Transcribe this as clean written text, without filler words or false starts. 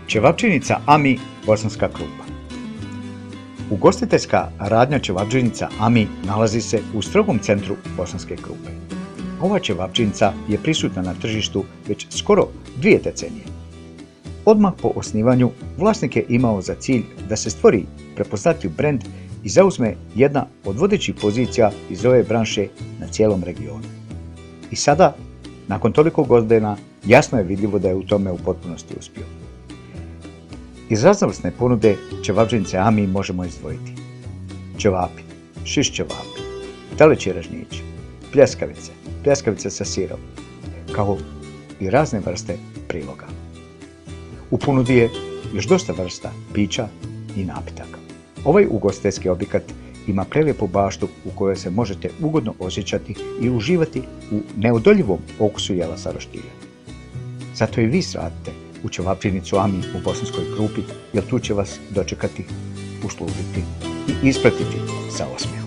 Ćevapčinica Ami, bosanska krupa. Ugostiteljska radnja ćevapčinica Ami nalazi se u strogom centru bosanske krupe. Ova ćevapčinica je prisutna na tržištu već skoro 2 decenije. Odmah po osnivanju vlasnik je imao za cilj da se stvori prepoznatljiv brend i zauzme jedna od vodećih pozicija iz ove branše na cijelom regionu. I sada, nakon toliko godina, jasno je vidljivo da je u tome u potpunosti uspio. Iz raznovrsne ponude ćevapčinice Ami možemo izdvojiti ćevapi, šiš ćevapi, teleći režnjići, pljeskavice sa sirom, kao i razne vrste priloga. U ponudi je još dosta vrsta pića i napitaka. Ovaj ugostiteljski objekat ima prelijepu baštu u kojoj se možete ugodno osjećati i uživati u neodoljivom okusu jela sa roštilja. Zato i vi svratite u ćevapčinicu Ami u bosanskoj krupi, jer tu će vas dočekati, uslužiti i ispratiti sa osmijehom.